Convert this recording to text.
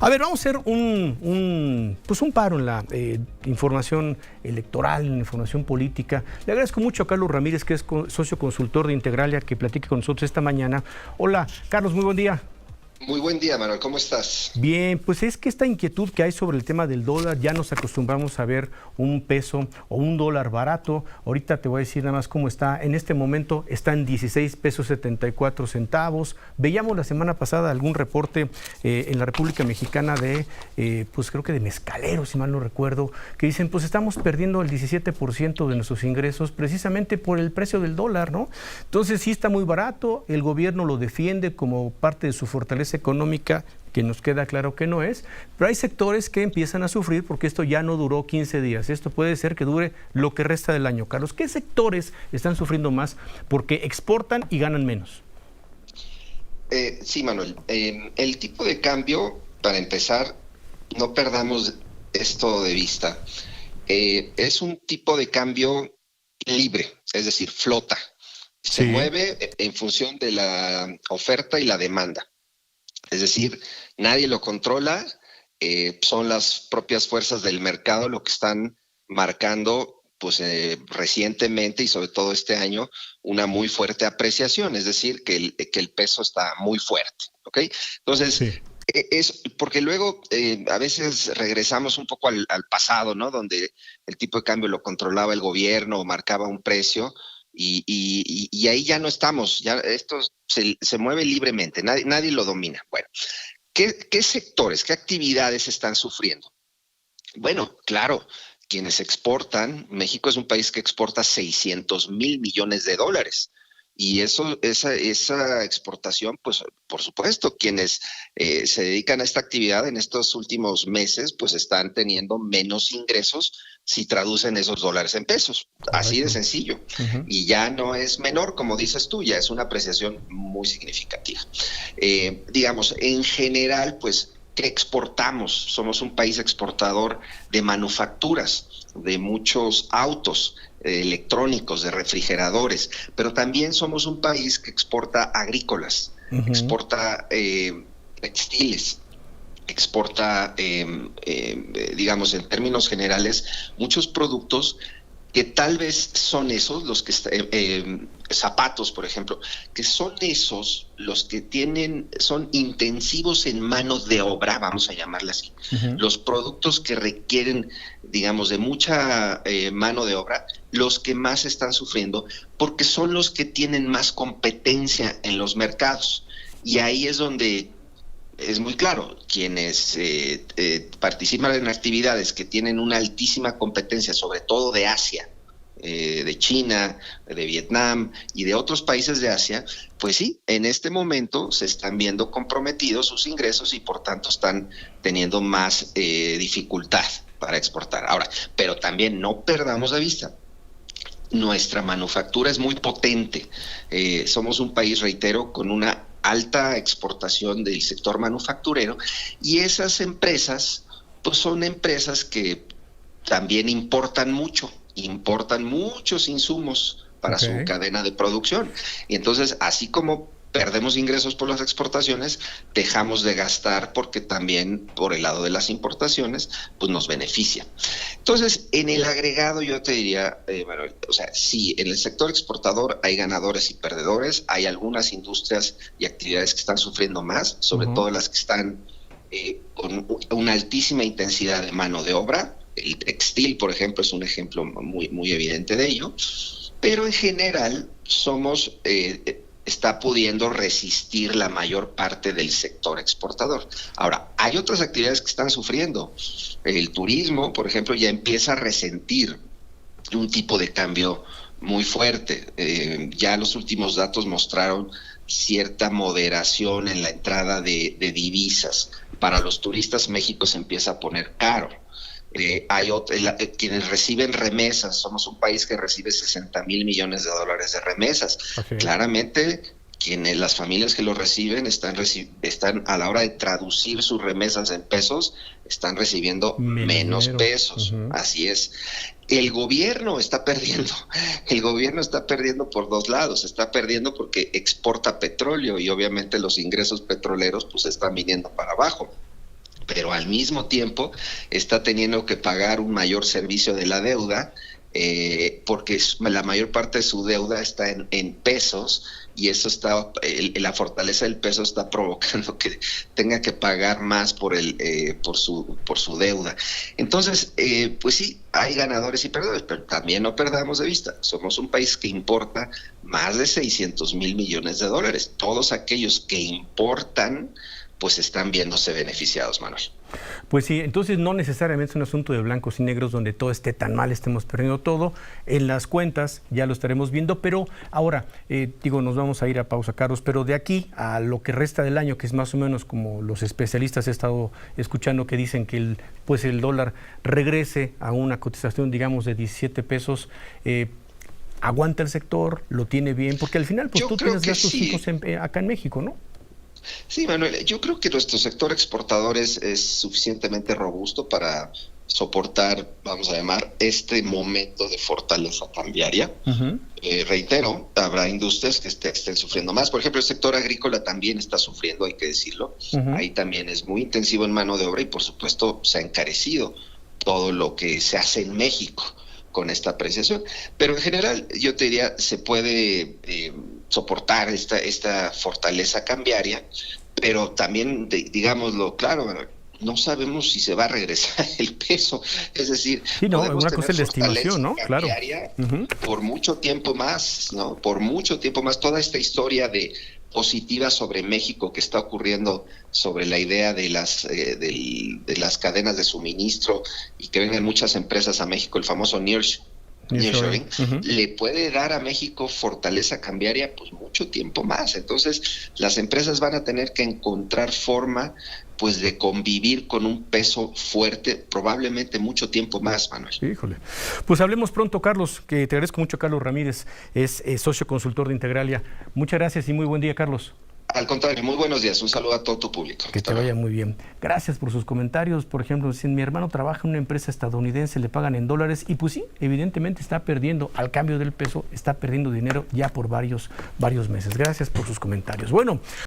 A ver, vamos a hacer un paro en la información electoral, en la información política. Le agradezco mucho a Carlos Ramírez, que es socio consultor de Integralia, que platique con nosotros esta mañana. Hola, Carlos, muy buen día. Muy buen día, Manuel, ¿cómo estás? Bien, pues es que esta inquietud que hay sobre el tema del dólar, ya nos acostumbramos a ver un peso o un dólar barato. Ahorita te voy a decir nada más cómo está. En este momento está en 16 pesos 74 centavos. Veíamos la semana pasada algún reporte en la República Mexicana de, pues creo que de mezcaleros, si mal no recuerdo, que dicen, pues estamos perdiendo el 17% de nuestros ingresos precisamente por el precio del dólar, ¿no? Entonces sí está muy barato, el gobierno lo defiende como parte de su fortaleza económica, que nos queda claro que no es, pero hay sectores que empiezan a sufrir porque esto ya no duró 15 días, esto puede ser que dure lo que resta del año. Carlos, ¿qué sectores están sufriendo más porque exportan y ganan menos? Sí, Manuel, el tipo de cambio, para empezar, no perdamos esto de vista, es un tipo de cambio libre, es decir, flota. Se mueve en función de la oferta y la demanda. Es decir, nadie lo controla, son las propias fuerzas del mercado lo que están marcando, pues recientemente y sobre todo este año, una muy fuerte apreciación, es decir, que el peso está muy fuerte, ¿ok? Entonces, sí. Es porque luego a veces regresamos un poco al pasado, ¿no? Donde el tipo de cambio lo controlaba el gobierno o marcaba un precio. Y ahí ya no estamos, ya esto se mueve libremente, nadie lo domina. Bueno, ¿qué sectores, qué actividades están sufriendo? Bueno, claro, quienes exportan, México es un país que exporta 600,000 millones de dólares. Y esa exportación, pues por supuesto, quienes se dedican a esta actividad en estos últimos meses, pues están teniendo menos ingresos si traducen esos dólares en pesos. Así de sencillo. Y ya no es menor, como dices tú, ya es una apreciación muy significativa. Digamos, en general, pues, ¿qué exportamos? Somos un país exportador de manufacturas, de muchos autos electrónicos, de refrigeradores, pero también somos un país que exporta agrícolas, exporta textiles, exporta, digamos, en términos generales, muchos productos que tal vez son esos los que zapatos, por ejemplo, que son esos los que son intensivos en mano de obra, vamos a llamarla así. Los productos que requieren, digamos, de mucha mano de obra, los que más están sufriendo, porque son los que tienen más competencia en los mercados. Y ahí es donde es muy claro, quienes participan en actividades que tienen una altísima competencia, sobre todo de Asia, de China, de Vietnam y de otros países de Asia, pues sí, en este momento se están viendo comprometidos sus ingresos y por tanto están teniendo más dificultad para exportar. Ahora, pero también no perdamos de vista, nuestra manufactura es muy potente. Somos un país, reitero, con una alta exportación del sector manufacturero y esas empresas, pues son empresas que también importan muchos insumos para su cadena de producción. Y entonces, así como perdemos ingresos por las exportaciones, dejamos de gastar porque también por el lado de las importaciones, pues nos beneficia. Entonces, en el agregado yo te diría, Manuel, o sea, sí, en el sector exportador hay ganadores y perdedores, hay algunas industrias y actividades que están sufriendo más, sobre todo las que están con una altísima intensidad de mano de obra. El textil, por ejemplo, es un ejemplo muy, muy evidente de ello, pero en general está pudiendo resistir la mayor parte del sector exportador. Ahora, hay otras actividades que están sufriendo. El turismo, por ejemplo, ya empieza a resentir un tipo de cambio muy fuerte. Ya los últimos datos mostraron cierta moderación en la entrada de divisas. Para los turistas, México se empieza a poner caro. Hay quienes reciben remesas, somos un país que recibe 60,000 millones de dólares de remesas. Claramente, las familias que lo reciben están a la hora de traducir sus remesas en pesos, están recibiendo menos pesos. Así es. El gobierno está perdiendo por dos lados, está perdiendo porque exporta petróleo y obviamente los ingresos petroleros pues están viniendo para abajo. al mismo tiempo está teniendo que pagar un mayor servicio de la deuda, porque la mayor parte de su deuda está en pesos, y eso la fortaleza del peso está provocando que tenga que pagar más por su deuda. Entonces, pues sí, hay ganadores y perdedores, pero también no perdamos de vista, somos un país que importa más de 600 mil millones de dólares. Todos aquellos que importan, pues están viéndose beneficiados, Manuel. Pues sí, entonces no necesariamente es un asunto de blancos y negros donde todo esté tan mal, estemos perdiendo todo. En las cuentas ya lo estaremos viendo, pero ahora, nos vamos a ir a pausa, Carlos, pero de aquí a lo que resta del año, que es más o menos como los especialistas he estado escuchando que dicen que el dólar regrese a una cotización, digamos, de 17 pesos, ¿aguanta el sector? ¿Lo tiene bien? Porque al final, pues tú tienes gastos fijos acá en México, ¿no? Sí, Manuel, yo creo que nuestro sector exportador es suficientemente robusto para soportar, vamos a llamar, este momento de fortaleza cambiaria. Reitero, habrá industrias que estén sufriendo más. Por ejemplo, el sector agrícola también está sufriendo, hay que decirlo. Ahí también es muy intensivo en mano de obra y, por supuesto, se ha encarecido todo lo que se hace en México con esta apreciación. Pero en general, yo te diría, se puede soportar esta fortaleza cambiaria, pero también, digámoslo claro, no sabemos si se va a regresar el peso. Es decir, sí, no, una cosa es la estimación, ¿no? Claro. Por mucho tiempo más, ¿no? Por mucho tiempo más. Toda esta historia positiva sobre México que está ocurriendo sobre la idea de las cadenas de suministro y que vengan muchas empresas a México, el famoso nearshoring, le puede dar a México fortaleza cambiaria pues mucho tiempo más. Entonces las empresas van a tener que encontrar forma pues de convivir con un peso fuerte, probablemente mucho tiempo más, Manuel. Híjole. Pues hablemos pronto, Carlos, que te agradezco mucho. Carlos Ramírez es socio consultor de Integralia. Muchas gracias y muy buen día, Carlos. Al contrario, muy buenos días. Un saludo a todo tu público. Que te vaya muy bien. Gracias por sus comentarios. Por ejemplo, si mi hermano trabaja en una empresa estadounidense, le pagan en dólares y pues sí, evidentemente está perdiendo, al cambio del peso, está perdiendo dinero ya por varios meses. Gracias por sus comentarios. Bueno.